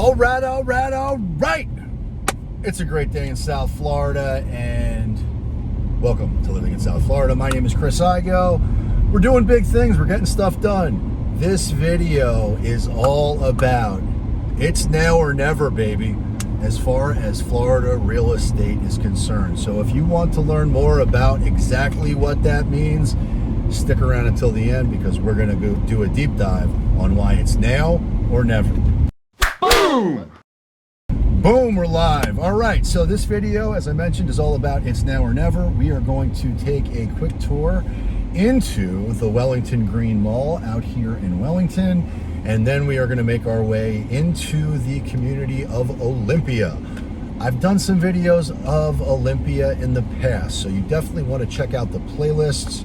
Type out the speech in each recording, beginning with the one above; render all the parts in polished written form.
All right. It's a great day in South Florida, and welcome to Living in South Florida. My name is Chris Igoe. We're doing big things. We're getting stuff done. This video is all about it's now or never, baby, as far as Florida real estate is concerned. So if you want to learn more about exactly what that means, stick around until the end, because we're going to go do a deep dive on why it's now or never. Boom! Boom, we're live. All right, so this video, as I mentioned, is all about it's now or never. We are going to take a quick tour into the Wellington Green Mall out here in Wellington, and then we are going to make our way into the community of Olympia. I've done some videos of Olympia in the past, so you definitely want to check out the playlists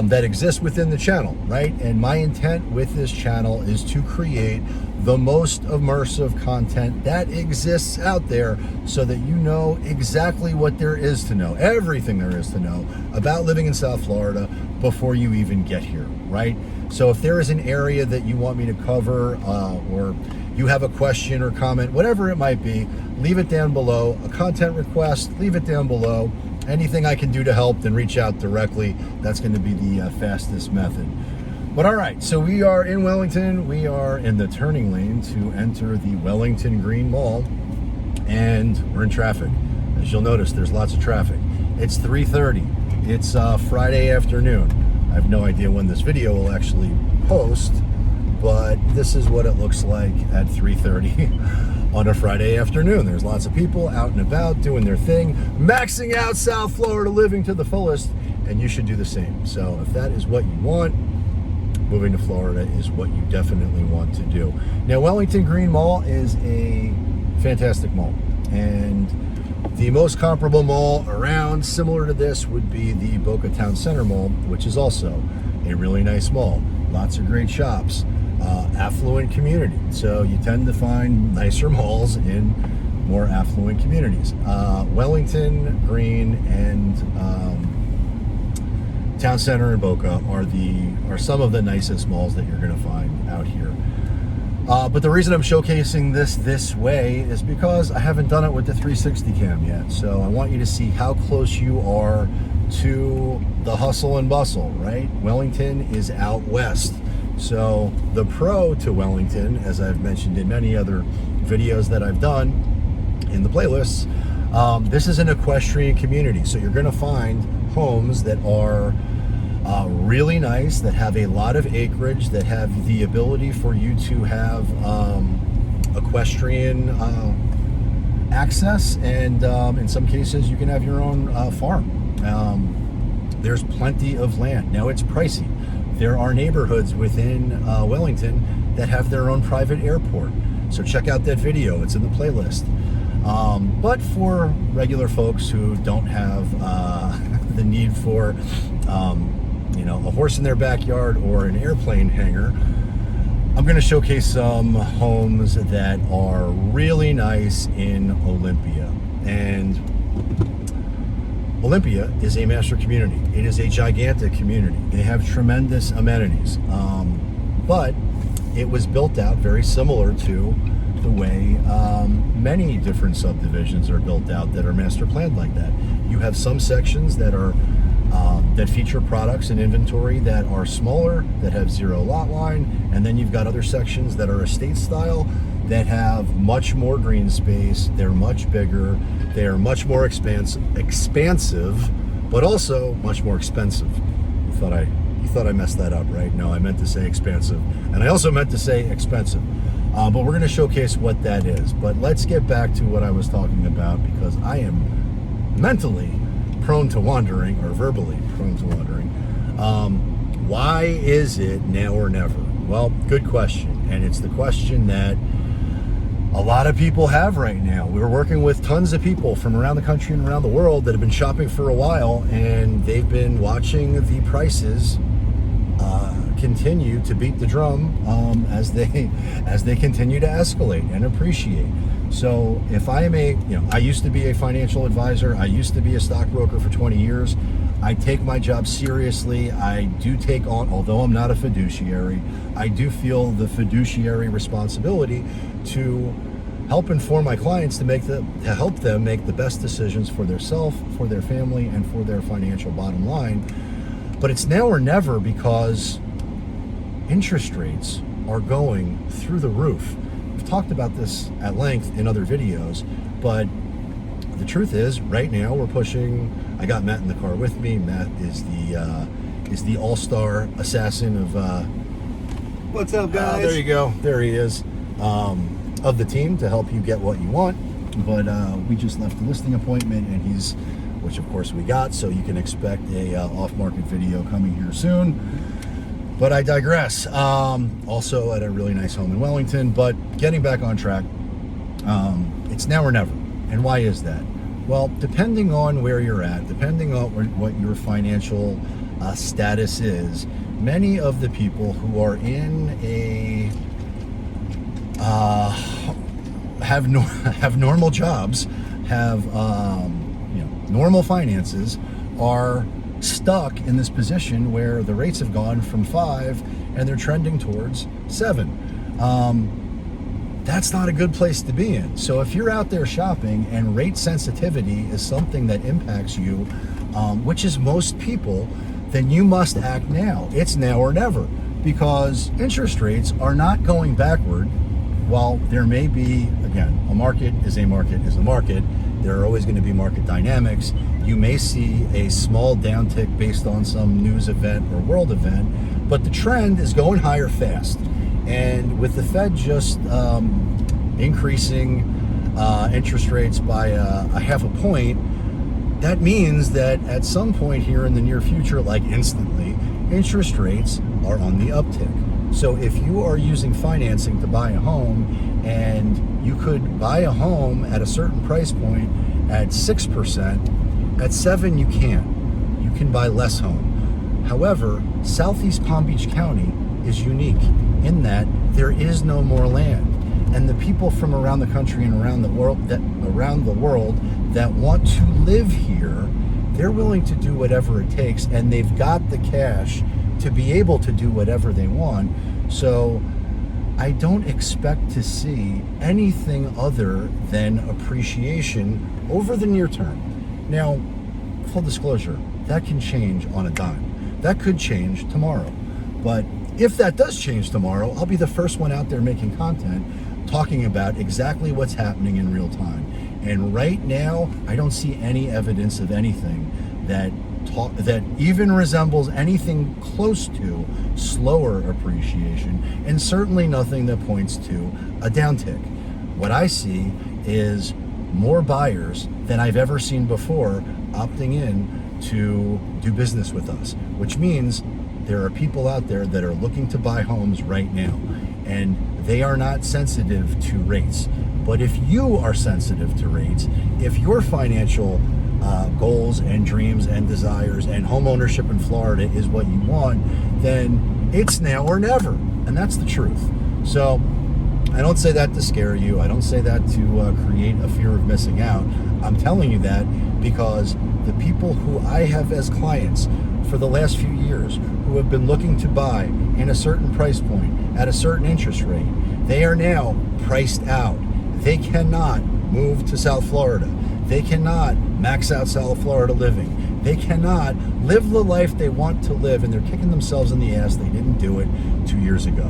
that exist within the channel, right? And my intent with this channel is to create the most immersive content that exists out there, so that you know exactly what there is to know, everything there is to know about living in South Florida before you even get here, right? So if there is an area that you want me to cover, or you have a question or comment, whatever it might be, leave it down below. A content request, leave it down below. Anything I can do to help, then reach out directly. That's going to be the fastest method. But all right, so we are in Wellington. We are in the turning lane to enter the Wellington Green Mall, and we're in traffic. As you'll notice, there's lots of traffic. It's 3:30. It's Friday afternoon. I have no idea when this video will actually post, but this is what it looks like at 3:30 on a Friday afternoon. There's lots of people out and about doing their thing, maxing out South Florida, living to the fullest, and you should do the same. So if that is what you want, moving to Florida is what you definitely want to do. Now, Wellington Green Mall is a fantastic mall, and the most comparable mall around similar to this would be the Boca Town Center Mall, which is also a really nice mall. Lots of great shops, affluent community. So you tend to find nicer malls in more affluent communities. Wellington, Green, and Town Center and Boca are some of the nicest malls that you're going to find out here. But the reason I'm showcasing this way is because I haven't done it with the 360 cam yet. So I want you to see how close you are to the hustle and bustle, right? Wellington is out west. So the pro to Wellington, as I've mentioned in many other videos that I've done in the playlists, this is an equestrian community. So you're going to find homes that are really nice, that have a lot of acreage, that have the ability for you to have equestrian access, and in some cases you can have your own farm. There's plenty of land. Now, it's pricey. There are neighborhoods within Wellington that have their own private airport. So check out that video. It's in the playlist. But for regular folks who don't have the need for a horse in their backyard or an airplane hangar, I'm going to showcase some homes that are really nice in Olympia. And Olympia is a master community. It is a gigantic community. They have tremendous amenities, but it was built out very similar to the way many different subdivisions are built out that are master planned like that. You have some sections that are that feature products and inventory that are smaller, that have zero lot line, and then you've got other sections that are estate style that have much more green space. They're much bigger. They are much more expansive, but also much more expensive. You thought I messed that up, right? No, I meant to say expansive, and I also meant to say expensive. But we're going to showcase what that is. But let's get back to what I was talking about, because I am mentally prone to wandering, or verbally prone to wandering. Why is it now or never? Well, good question. And it's the question that a lot of people have right now. We're working with tons of people from around the country and around the world that have been shopping for a while, and they've been watching the prices continue to beat the drum as they continue to escalate and appreciate. So if I am I used to be a financial advisor. I used to be a stockbroker for 20 years. I take my job seriously. I do take on, although I'm not a fiduciary, I do feel the fiduciary responsibility to help inform my clients to help them make the best decisions for themselves, for their family, and for their financial bottom line. But it's now or never, because interest rates are going through the roof. We've talked about this at length in other videos, but the truth is, right now we're pushing. I got Matt in the car with me. Matt is the all-star assassin of. What's up, guys? There you go. There he is. Of the team to help you get what you want. But we just left a listing appointment, and which of course we got. So you can expect a off-market video coming here soon. But I digress. Also at a really nice home in Wellington. But getting back on track, it's now or never. And why is that? Well, depending on where you're at, depending on what your financial status is, many of the people who are in a have normal jobs, have normal finances, are stuck in this position where the rates have gone from 5 and they're trending towards 7. That's not a good place to be in. So if you're out there shopping and rate sensitivity is something that impacts you, which is most people, then you must act now. It's now or never, because interest rates are not going backward. While there may be, again, a market is a market is a market, there are always going to be market dynamics. You may see a small downtick based on some news event or world event, but the trend is going higher fast. And with the Fed just increasing interest rates by a half a point, that means that at some point here in the near future, like instantly, interest rates are on the uptick. So if you are using financing to buy a home, and you could buy a home at a certain price point at 6%, at 7 you can't. You can buy less home. However, Southeast Palm Beach County is unique in that there is no more land. And the people from around the country and around the world that want to live here, they're willing to do whatever it takes, and they've got the cash to be able to do whatever they want. So I don't expect to see anything other than appreciation over the near term. Now, full disclosure, that can change on a dime. That could change tomorrow. But if that does change tomorrow, I'll be the first one out there making content talking about exactly what's happening in real time. And right now, I don't see any evidence of anything that even resembles anything close to slower appreciation, and certainly nothing that points to a downtick. What I see is more buyers than I've ever seen before opting in to do business with us, which means there are people out there that are looking to buy homes right now, and they are not sensitive to rates. But if you are sensitive to rates, if your financial goals and dreams and desires and home ownership in Florida is what you want, then it's now or never. And that's the truth. So I don't say that to scare you. I don't say that to create a fear of missing out. I'm telling you that because the people who I have as clients for the last few years who have been looking to buy in a certain price point at a certain interest rate, they are now priced out. They cannot move to South Florida. They cannot max out South Florida living. They cannot live the life they want to live, and they're kicking themselves in the ass they didn't do it 2 years ago.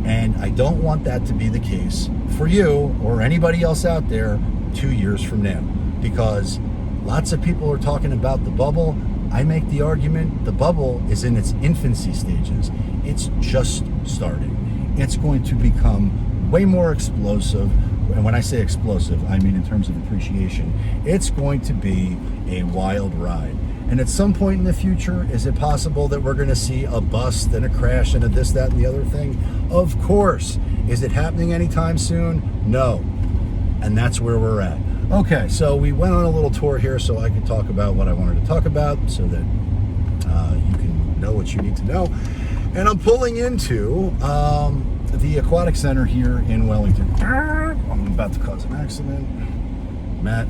And I don't want that to be the case for you or anybody else out there 2 years from now, because lots of people are talking about the bubble. I make the argument the bubble is in its infancy stages. It's just starting. It's going to become way more explosive. And when I say explosive, I mean in terms of appreciation. It's going to be a wild ride. And at some point in the future, is it possible that we're going to see a bust and a crash and a this, that, and the other thing? Of course. Is it happening anytime soon? No. And that's where we're at. Okay, so we went on a little tour here so I could talk about what I wanted to talk about so that you can know what you need to know. And I'm pulling into the Aquatic Center here in Wellington. I'm about to cause an accident. Matt,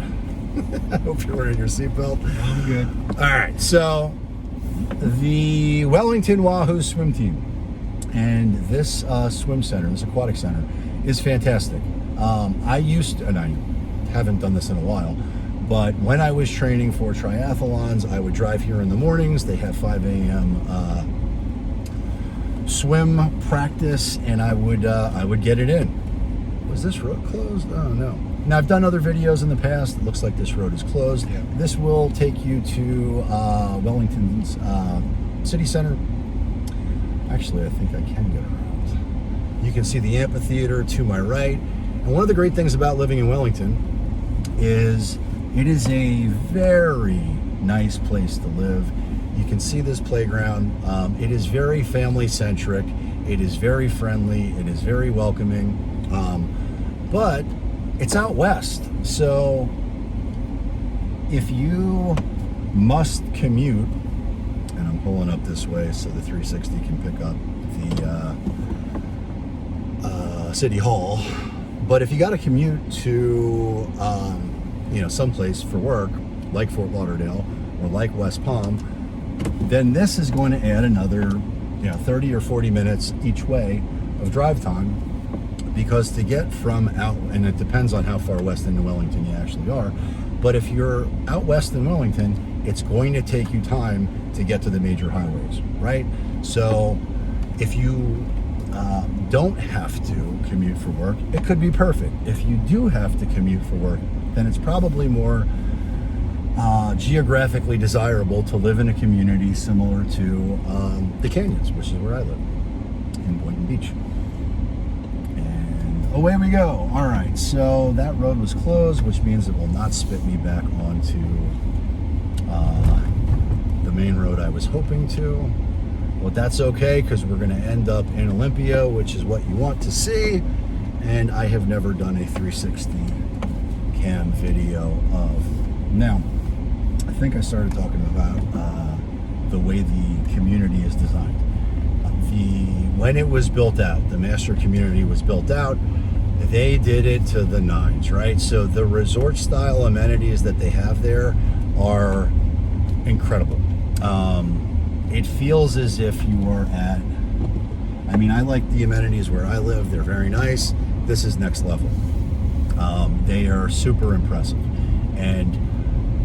I hope you're wearing your seatbelt. I'm good. All right, so the Wellington Wahoo swim team and this swim center, this aquatic center, is fantastic. I used to, and I haven't done this in a while, but when I was training for triathlons, I would drive here in the mornings. They have 5 a.m. Swim practice, and I would get it in. Was this road closed? Oh no. Now I've done other videos in the past. It looks like this road is closed. Yeah. This will take you to Wellington's city center. Actually, I think I can get around. You can see the amphitheater to my right. And one of the great things about living in Wellington is it is a very nice place to live. You can see this playground. It is very family centric. It is very friendly. It is very welcoming. But it's out west. So if you must commute, and I'm pulling up this way so the 360 can pick up the City Hall. But if you got to commute to, someplace for work, like Fort Lauderdale or like West Palm, then this is going to add another, 30 or 40 minutes each way of drive time, because to get from out, and it depends on how far west into Wellington you actually are, but if you're out west in Wellington, it's going to take you time to get to the major highways, right? So if you don't have to commute for work, it could be perfect. If you do have to commute for work, then it's probably more geographically desirable to live in a community similar to the Canyons, which is where I live, in Boynton Beach. And away we go. All right, so that road was closed, which means it will not spit me back onto the main road I was hoping to. Well, that's okay, because we're going to end up in Olympia, which is what you want to see. And I have never done a 360 cam video of. Now, I think I started talking about the way the community is designed. When it was built out, the master community was built out, they did it to the nines, right? So the resort style amenities that they have there are incredible. It feels as if you are at, I like the amenities where I live. They're very nice. This is next level. They are super impressive. And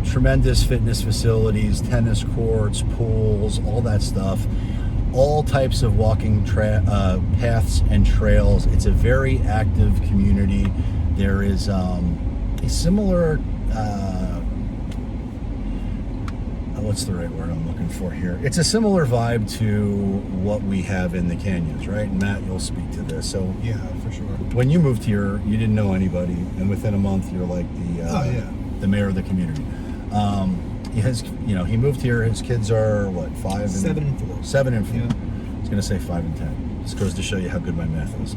tremendous fitness facilities, tennis courts, pools, all that stuff. All types of walking paths and trails. It's a very active community. There is a similar, what's the right word I'm looking for here? It's a similar vibe to what we have in the Canyons, right? And Matt, you'll speak to this. So Yeah, for sure. when you moved here, you didn't know anybody, and within a month, you're like the mayor of the community. He moved here. His kids are what, 5 and 7 and 4. 7 and 4. Yeah. I was gonna say 5 and 10. This goes to show you how good my math is.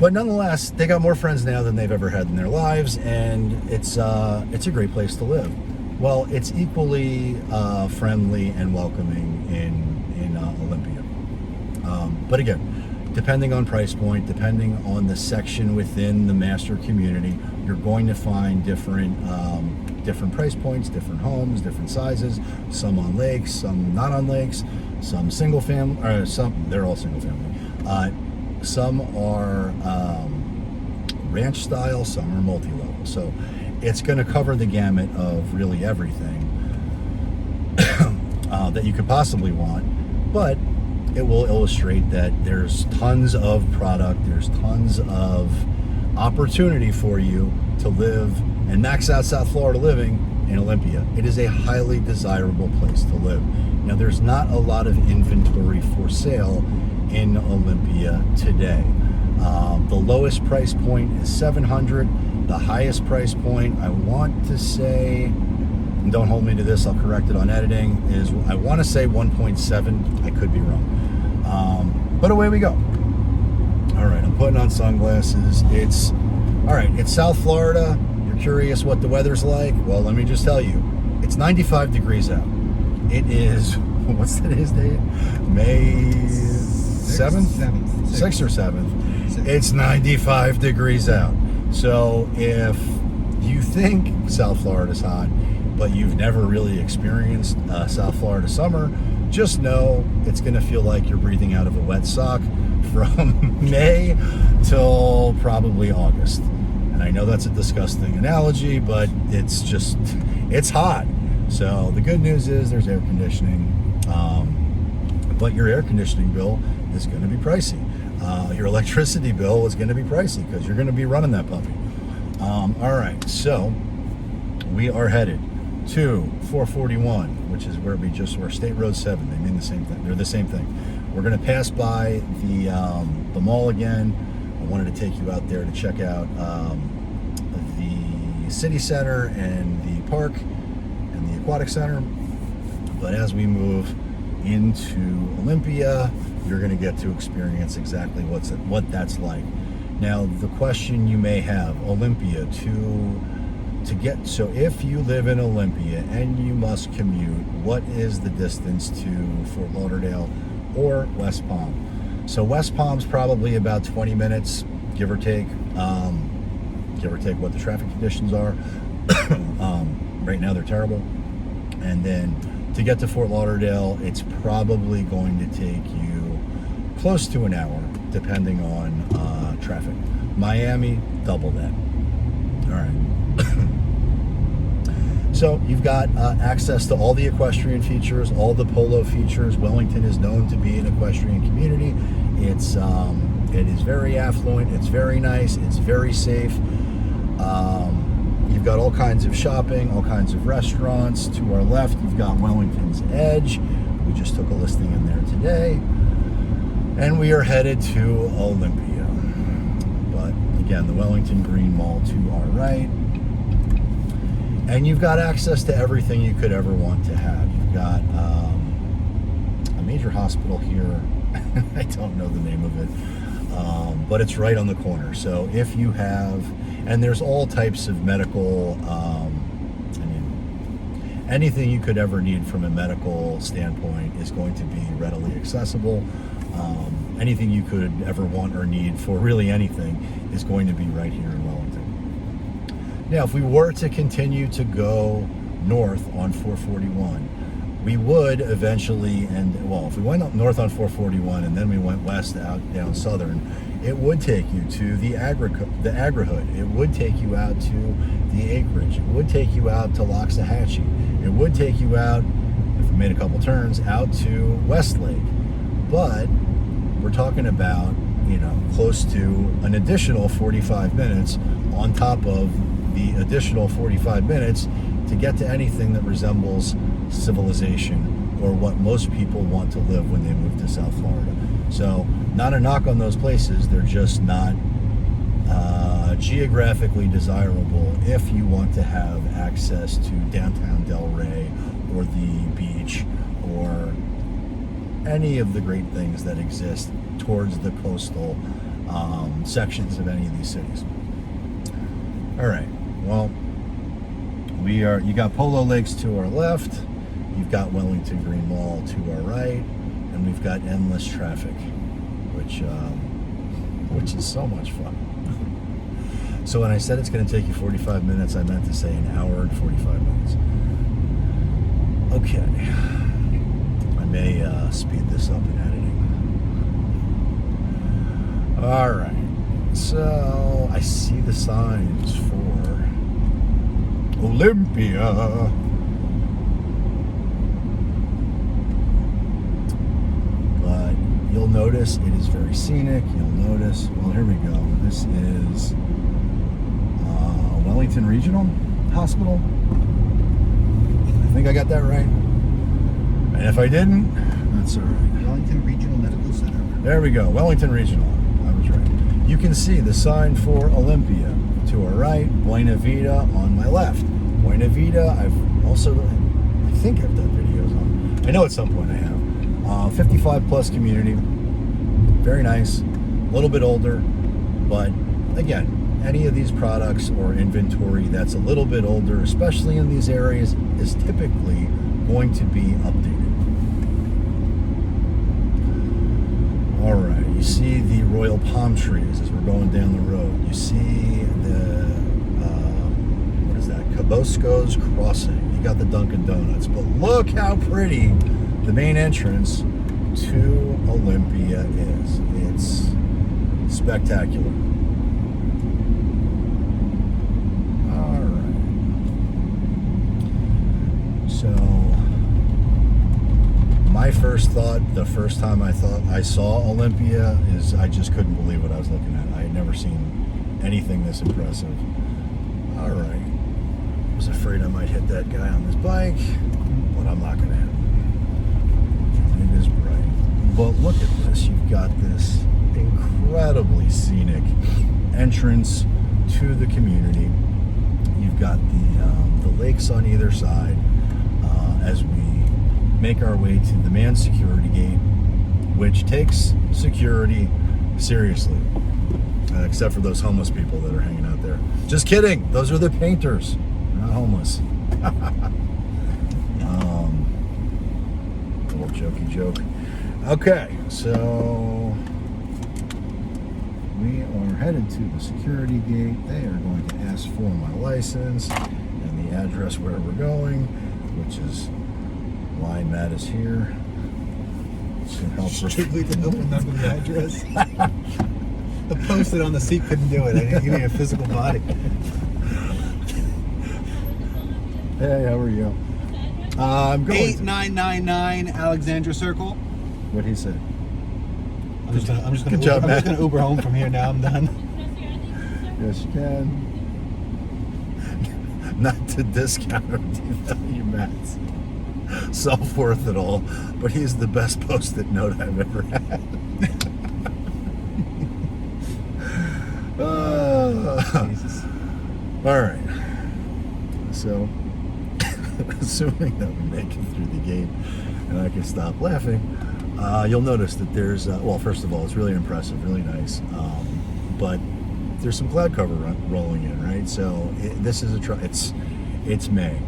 But nonetheless, they got more friends now than they've ever had in their lives, and it's a great place to live. Well, it's equally friendly and welcoming in Olympia. But again, depending on price point, depending on the section within the master community, you're going to find different price points, different homes, different sizes, some on lakes, some not on lakes, some single family, or they're all single family. Some are ranch style, some are multi-level. So it's going to cover the gamut of really everything that you could possibly want, but it will illustrate that there's tons of product, there's tons of opportunity for you to live and max out South Florida living in Olympia. It is a highly desirable place to live. Now, there's not a lot of inventory for sale in Olympia today. The lowest price point is $700. The highest price point, I want to say, and don't hold me to this, I'll correct it on editing, is I want to say 1.7. I could be wrong. But away we go. All right, I'm putting on sunglasses. It's South Florida. You're curious what the weather's like? Well, let me just tell you, it's 95 degrees out. It is, what's today's date? May 7th? 6th or 7th. It's 95 degrees out. So if you think South Florida's hot, but you've never really experienced South Florida summer, just know it's going to feel like you're breathing out of a wet sock from May till probably August. And I know that's a disgusting analogy, but it's hot. So the good news is there's air conditioning, but your air conditioning bill is going to be pricey. Your electricity bill is going to be pricey because you're going to be running that puppy. All right, so we are headed to 441, which is where where State Road 7. They mean the same thing. They're the same thing. We're going to pass by the mall again. I wanted to take you out there to check out the city center and the park and the aquatic center. But as we move into Olympia, you're going to get to experience exactly what that's like. Now, the question you may have, Olympia to get, so if you live in Olympia and you must commute, what is the distance to Fort Lauderdale or West Palm? So West Palm's probably about 20 minutes, give or take what the traffic conditions are. Right now they're terrible. And then to get to Fort Lauderdale, it's probably going to take you close to an hour, depending on traffic. Miami, double that. All right. So you've got access to all the equestrian features, all the polo features. Wellington is known to be an equestrian community. It is very affluent. It's very nice. It's very safe. You've got all kinds of shopping, all kinds of restaurants. To our left, you've got Wellington's Edge. We just took a listing in there today. And we are headed to Olympia. But again, the Wellington Green Mall to our right. And you've got access to everything you could ever want to have. You've got a major hospital here. I don't know the name of it, but it's right on the corner. So if you have, and there's all types of medical, anything you could ever need from a medical standpoint is going to be readily accessible. Anything you could ever want or need for really anything is going to be right here in Wellington. Now, if we were to continue to go north on 441, we would eventually, if we went up north on 441 and then we went west out down southern, it would take you to the agri-hood. It would take you out to the acreage. It would take you out to Loxahatchee. It would take you out, if we made a couple turns, out to Westlake. But we're talking about, close to an additional 45 minutes on top of the additional 45 minutes to get to anything that resembles civilization or what most people want to live when they move to South Florida. So, not a knock on those places, they're just not geographically desirable if you want to have access to downtown Del Rey or the beach or any of the great things that exist towards the coastal sections of any of these cities. All right, well, you got Polo Lakes to our left, you've got Wellington Green Mall to our right, and we've got endless traffic, which is so much fun. So when I said it's going to take you 45 minutes, I meant to say an hour and 45 minutes. Okay. I may speed this up in editing. All right. So I see the signs for Olympia. But you'll notice it is very scenic. You'll notice, well, here we go. This is Wellington Regional Hospital. I think I got that right. And if I didn't, that's all right. Wellington Regional Medical Center. There we go. Wellington Regional. I was right. You can see the sign for Olympia to our right, Buena Vida on my left. Buena Vida, I think I've done videos on. I know at some point I have. 55 plus community. Very nice. A little bit older. But again, any of these products or inventory that's a little bit older, especially in these areas, is typically going to be updated. All right, you see the royal palm trees as we're going down the road. You see the, what is that, Cabosco's Crossing. You got the Dunkin' Donuts, but look how pretty the main entrance to Olympia is. It's spectacular. All right. So, my first thought, the first time I saw Olympia, is I just couldn't believe what I was looking at. I had never seen anything this impressive. All right. I was afraid I might hit that guy on his bike, but I'm not going to hit him. It is bright. But look at this. You've got this incredibly scenic entrance to the community. You've got the lakes on either side. As we make our way to the manned security gate, which takes security seriously, except for those homeless people that are hanging out there. Just kidding. Those are the painters, not homeless. Little jokey joke. Okay, so we are headed to the security gate. They are going to ask for my license and the address where we're going, which is why Matt is here. To help Strictly to help remember the address. The post-it on the seat couldn't do it. You need a physical body. Hey, how are you? I'm going 8999 Alexandra Circle. What he said. I'm just gonna Good job, I'm just Matt. gonna Uber home from here now. I'm done. Yes, you can. Not to discount or devalue Matt's self-worth at all, but he's the best post-it note I've ever had. Jesus. All right. So, assuming that we make it through the gate and I can stop laughing, you'll notice that there's, well, first of all, it's really impressive, really nice, but there's some cloud cover rolling in, right? So this is it's May,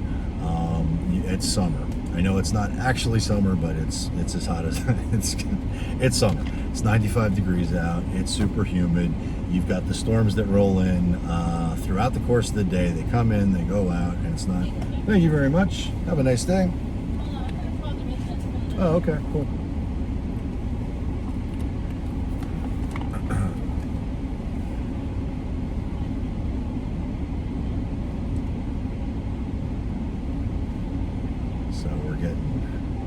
it's summer. I know it's not actually summer, but it's as hot as it's summer. It's 95 degrees out. It's super humid. You've got the storms that roll in throughout the course of the day. They come in, they go out, and it's not. Thank you very much. Have a nice day. Oh, okay, cool. So we're getting,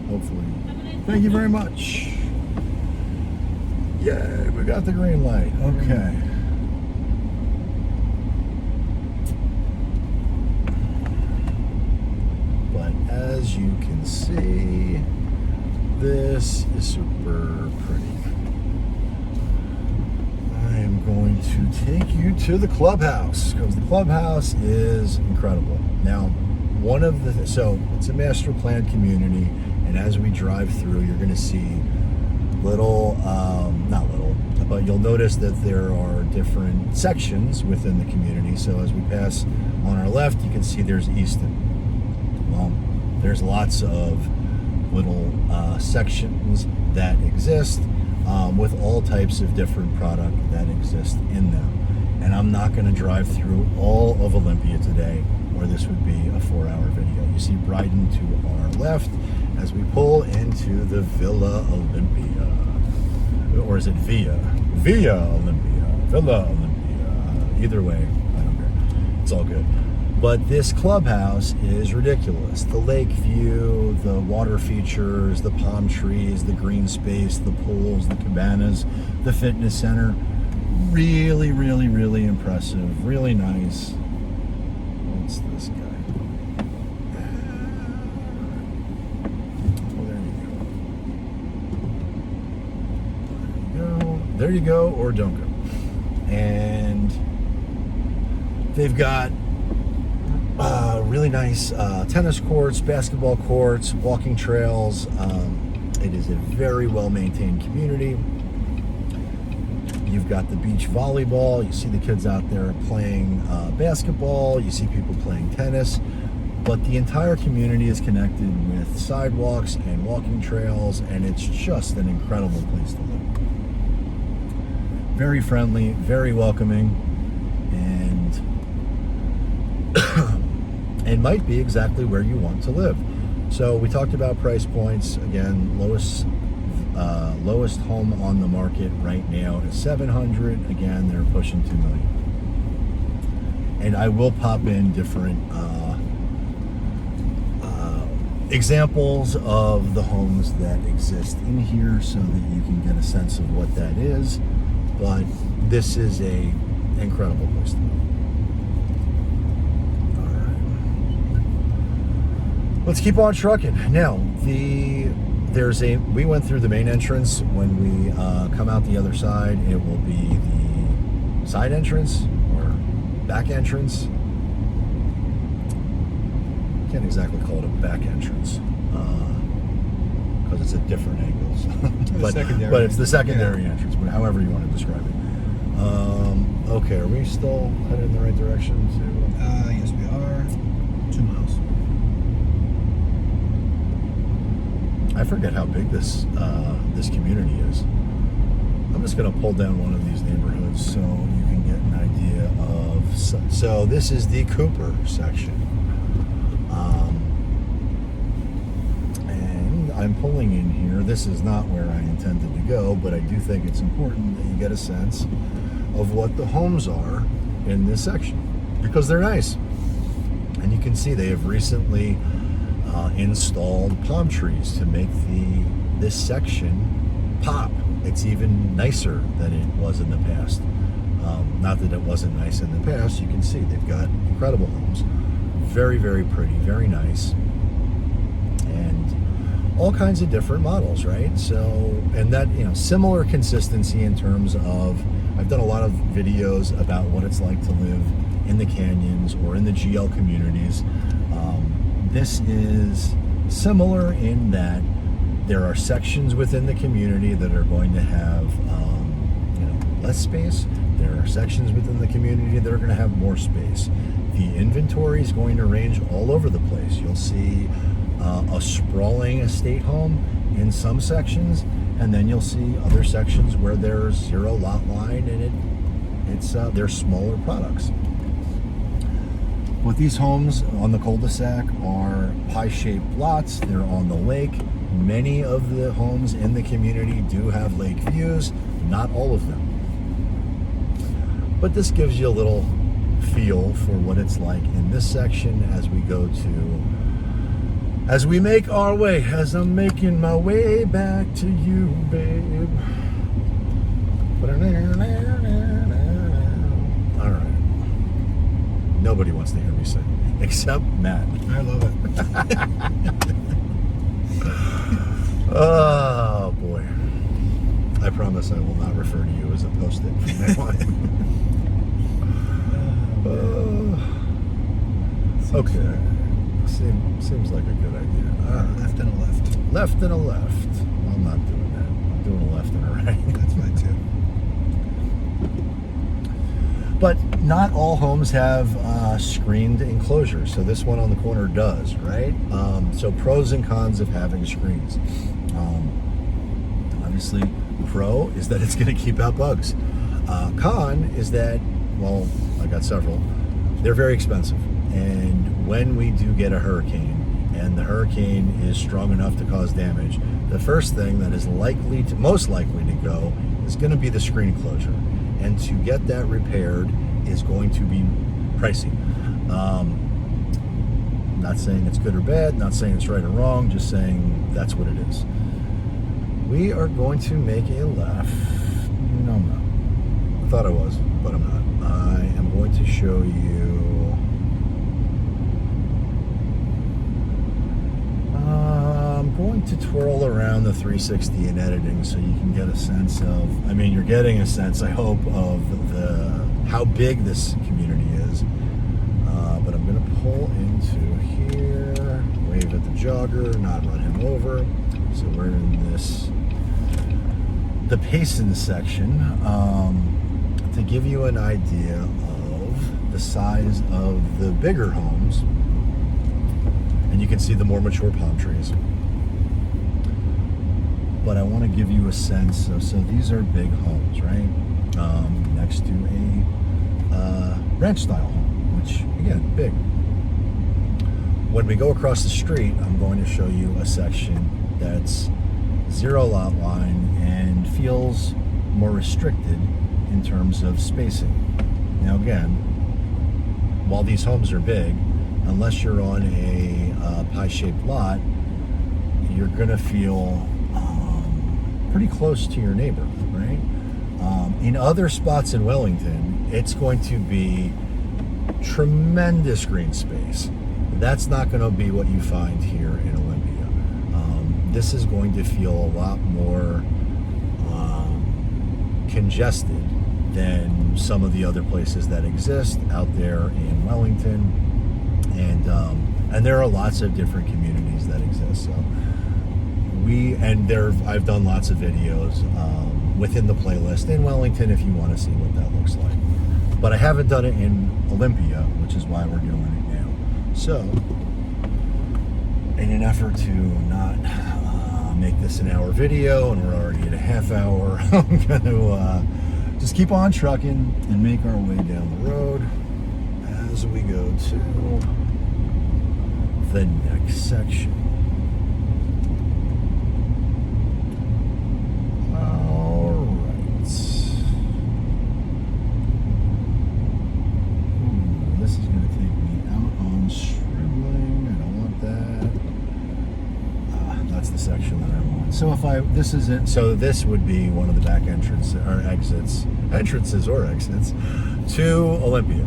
hopefully, thank you very much. Yay, we got the green light. Okay. But as you can see, this is super pretty. I am going to take you to the clubhouse because the clubhouse is incredible. Now, so it's a master planned community, and as we drive through, you're going to see not little, but you'll notice that there are different sections within the community. So as we pass on our left, you can see there's Easton. Well, there's lots of little sections that exist with all types of different product that exist in them. And I'm not going to drive through all of Olympia today, or this would be a 4-hour video. You see Bryden to our left as we pull into the Villa Olympia. Or is it Via Olympia, Villa Olympia? Either way, I don't care. It's all good. But this clubhouse is ridiculous. The lake view, the water features, the palm trees, the green space, the pools, the cabanas, the fitness center. Really, really, really impressive. Really nice. What's this guy? There you go, or don't go. And they've got really nice tennis courts, basketball courts, walking trails. It is a very well-maintained community. You've got the beach volleyball. You see the kids out there playing basketball. You see people playing tennis. But the entire community is connected with sidewalks and walking trails, and it's just an incredible place to live. Very friendly, very welcoming, and it might be exactly where you want to live. So we talked about price points. Again, lowest Lowest home on the market right now is 700. Again, they're pushing 2 million. And I will pop in different examples of the homes that exist in here so that you can get a sense of what that is. But this is a incredible place to live. All right. Let's keep on trucking. Now, we went through the main entrance. When we come out the other side, it will be the side entrance or back entrance. Can't exactly call it a back entrance because it's at different angles. but it's the secondary entrance, however you want to describe it. Okay, are we still headed in the right direction? Yes, we are. 2 miles. I forget how big this community is. I'm just going to pull down one of these neighborhoods so you can get an idea of. So this is the Cooper section. And I'm pulling in here. This is not where I intended to go, but I do think it's important that you get a sense of what the homes are in this section because they're nice. And you can see they have recently installed palm trees to make this section pop. It's even nicer than it was in the past. Not that it wasn't nice in the past. You can see they've got incredible homes. Very, very pretty, very nice. And all kinds of different models, right? So, and that, similar consistency in terms of, I've done a lot of videos about what it's like to live in the canyons or in the GL communities. This is similar in that there are sections within the community that are going to have less space. There are sections within the community that are going to have more space. The inventory is going to range all over the place. You'll see a sprawling estate home in some sections, and then you'll see other sections where there's 0 lot line and they're smaller products. But these homes on the cul-de-sac are pie-shaped lots. They're on the lake. Many of the homes in the community do have lake views, not all of them. But this gives you a little feel for what it's like in this section as we make our way, as I'm making my way back to you, babe. All right. Nobody wants to hear me sing, except Matt. I love it. Oh, boy. I promise I will not refer to you as a post-it from now on. Okay. Seems like a good idea. Left and a left. Left and a left. I'm not doing that. I'm doing a left and a right. That's fine too. But not all homes have screened enclosures. So this one on the corner does, right? So pros and cons of having screens. Obviously, pro is that it's going to keep out bugs. Con is that, well, I got several. They're very expensive. And when we do get a hurricane, and the hurricane is strong enough to cause damage, the first thing that is most likely to go is going to be the screen enclosure. And to get that repaired is going to be pricey. Not saying it's good or bad, not saying it's right or wrong, just saying that's what it is. We are going to make a left. No, I'm not. I thought I was, but I'm not. I am going to show you. I'm going to twirl around the 360 in editing so you can get a sense of, you're getting a sense, I hope, of how big this community is. But I'm going to pull into here, wave at the jogger, not run him over. So we're in the Payson section. To give you an idea of the size of the bigger homes, and you can see the more mature palm trees. But I want to give you a sense of, so these are big homes, right? Next to a ranch style home, which again, big. When we go across the street, I'm going to show you a section that's zero lot line, and feels more restricted in terms of spacing. Now again, while these homes are big, unless you're on a pie-shaped lot, you're gonna feel pretty close to your neighbor, right? In other spots in Wellington, it's going to be tremendous green space. That's not going to be what you find here in Olympia. This is going to feel a lot more congested than some of the other places that exist out there in Wellington, and there are lots of different communities that exist. So I've done lots of videos within the playlist in Wellington if you want to see what that looks like. But I haven't done it in Olympia, which is why we're doing it now. So, in an effort to not make this an hour video, and we're already at a half hour, I'm going to just keep on trucking and make our way down the road as we go to the next section. Section that I want. So this would be one of the back entrances or exits to Olympia.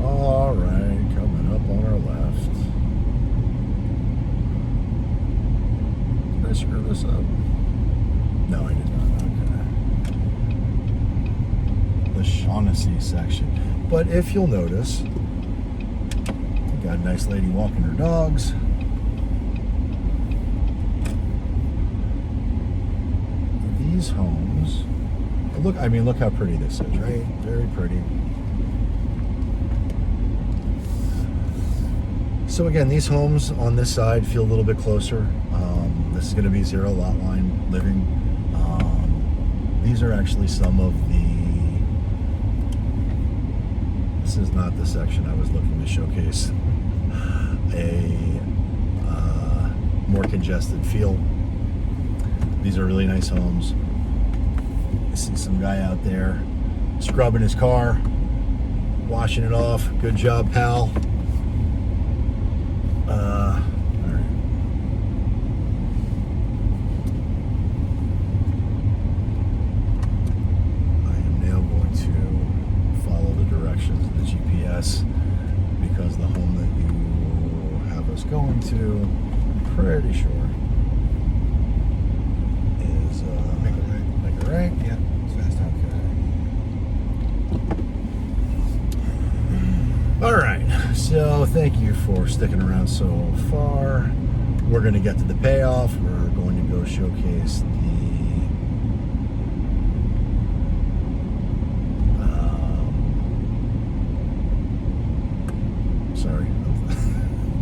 All right, coming up on our left. Did I screw this up? No, I did not. Okay. The Shaughnessy section. But if you'll notice, we got a nice lady walking her dogs. These homes, look how pretty this is, right? Very pretty. So again, these homes on this side feel a little bit closer. This is going to be zero lot line living. These are actually some of the. This is not the section I was looking to showcase a more congested feel. These are really nice homes. I see some guy out there scrubbing his car, washing it off. Good job, pal. All right. I am now going to follow the directions of the GPS because the home that you have us going to, I'm pretty sure, is Make a right. Make a right? Yeah, it's fast. Okay. All right. So thank you for sticking around so far. We're going to get to the payoff. We're going to go showcase the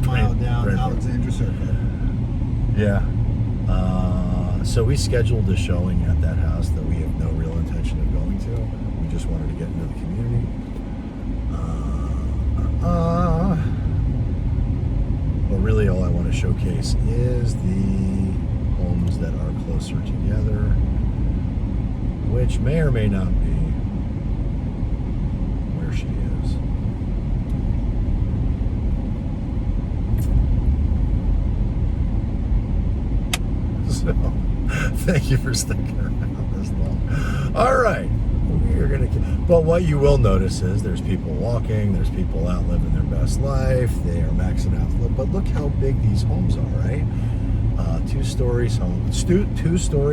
Mile down Alexandra Circle. Yeah. So we scheduled a showing at that house that we have no real intention of going to. We just wanted to get into the community. But really all I want to showcase is the homes that are closer together, which may or may not be where she is. So, thank you for sticking around this long. All right. But what you will notice is there's people walking, there's people out living their best life, they are maxing out. But look how big these homes are, right? Two-story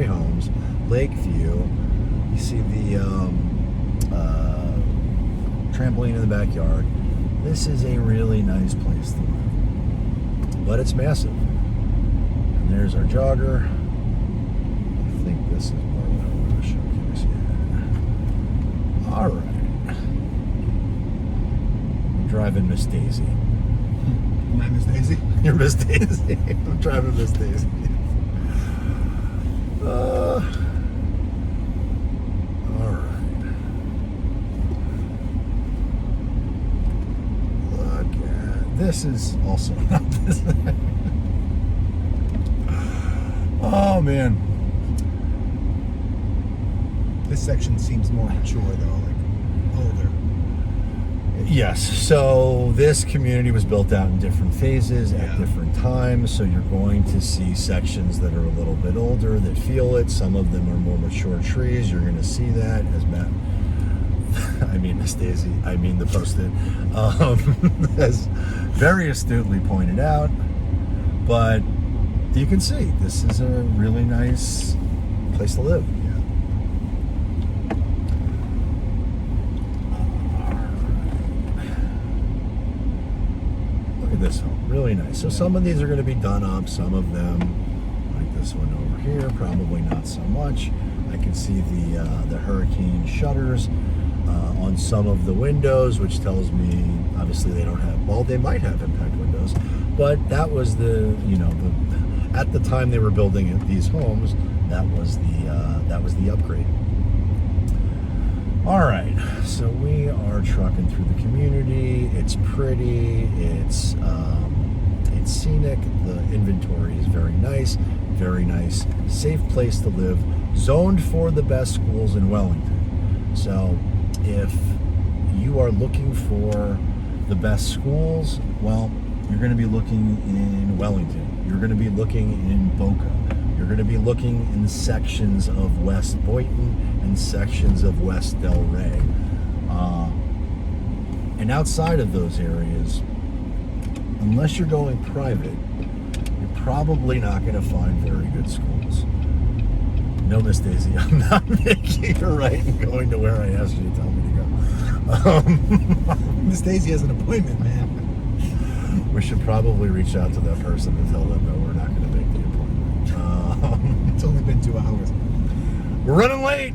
homes, lake view. You see the trampoline in the backyard. This is a really nice place to live, but it's massive. And there's our jogger. I think this is more what I want to showcase here. All right. I'm driving Miss Daisy. Am I Miss Daisy? You're Miss Daisy. I'm driving Miss Daisy. All right. Look at this is also not this. Oh man. This section seems more mature though, like older. Yes, so this community was built out in different phases at different times, so you're going to see sections that are a little bit older that feel it. Some of them are more mature trees. You're going to see that as Miss Daisy, the Post-it, has very astutely pointed out. But you can see this is a really nice place to live. This home, really nice. So some of these are going to be done up, some of them, like this one over here, probably not so much. I can see the hurricane shutters on some of the windows, which tells me obviously they don't have, well, they might have impact windows, but that was at the time they were building these homes, that was the upgrade. All right, so we are trucking through the community. It's pretty, it's scenic. The inventory is very nice, safe place to live, zoned for the best schools in Wellington. So if you are looking for the best schools, well, you're going to be looking in Wellington. You're going to be looking in Boca. You're going to be looking in sections of West Boynton and sections of West Del Rey. And outside of those areas, unless you're going private, you're probably not going to find very good schools. No, Miss Daisy, I'm not making a right and going to where I asked you to tell me to go. Miss Daisy has an appointment, man. We should probably reach out to that person and tell them that we're not going to make the appointment. It's only been 2 hours. We're running late.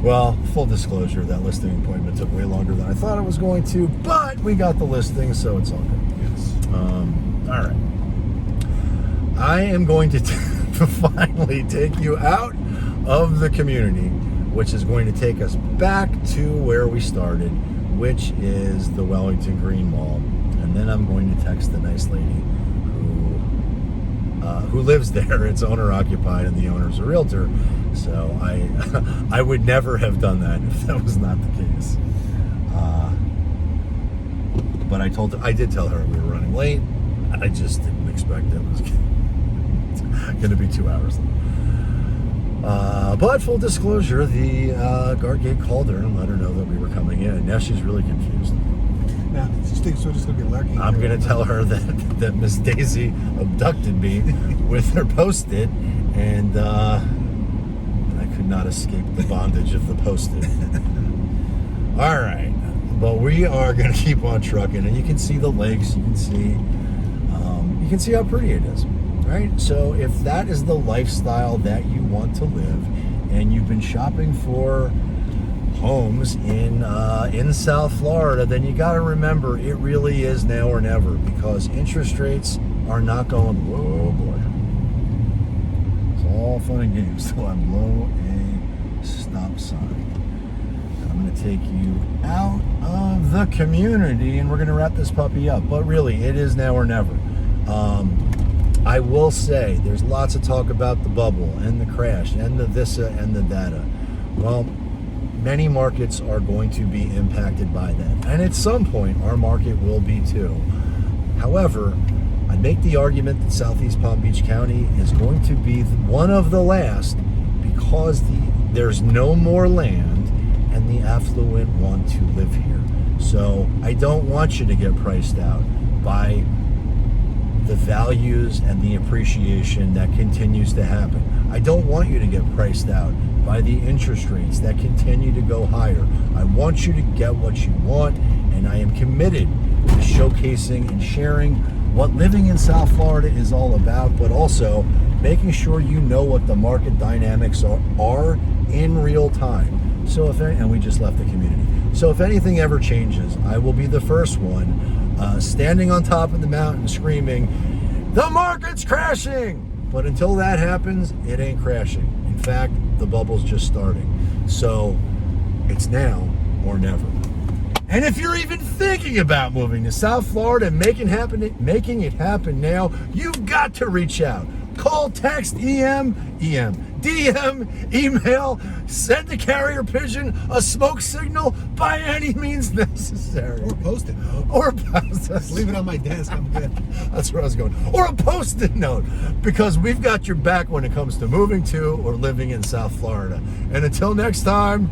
Well, full disclosure, that listing appointment took way longer than I thought it was going to, but we got the listing, so it's all good. Yes. All right. I am going to finally take you out of the community, which is going to take us back to where we started, which is the Wellington Green Mall. And then I'm going to text the nice lady who lives there. It's owner occupied and the owner's a realtor. So I would never have done that if that was not the case. But I did tell her we were running late. I just didn't expect it was going to be 2 hours. But full disclosure, the guard gate called her and let her know that we were coming in. Now she's really confused. Now, she thinks we're just going to be lurking. I'm going to tell her that Miss Daisy abducted me with her Post-it, and I could not escape the bondage of the Post-it. All right, but we are going to keep on trucking, and you can see the lakes. You can see how pretty it is, right? So if that is the lifestyle that you want to live, and you've been shopping for homes in South Florida, then you got to remember it really is now or never, because interest rates are not going. Whoa, boy! It's all fun and games till I blow a stop sign. I'm going to take you out of the community, and we're going to wrap this puppy up. But really, it is now or never. I will say there's lots of talk about the bubble and the crash and the visa and the data. Well, many markets are going to be impacted by that. And at some point, our market will be too. However, I make the argument that Southeast Palm Beach County is going to be one of the last, because there's no more land and the affluent want to live here. So I don't want you to get priced out by the values and the appreciation that continues to happen. I don't want you to get priced out by the interest rates that continue to go higher. I want you to get what you want, and I am committed to showcasing and sharing what living in South Florida is all about, but also making sure you know what the market dynamics are in real time. So and we just left the community. So if anything ever changes, I will be the first one standing on top of the mountain screaming, "The market's crashing!" But until that happens, it ain't crashing. In fact, the bubble's just starting. So it's now or never. And if you're even thinking about moving to South Florida and making it happen now, you've got to reach out. Call, text, DM, email, send a carrier pigeon, a smoke signal, by any means necessary. Or post it. Or post it. Just leave it on my desk. I'm good. That's where I was going. Or a post-it note, because we've got your back when it comes to moving to or living in South Florida. And until next time,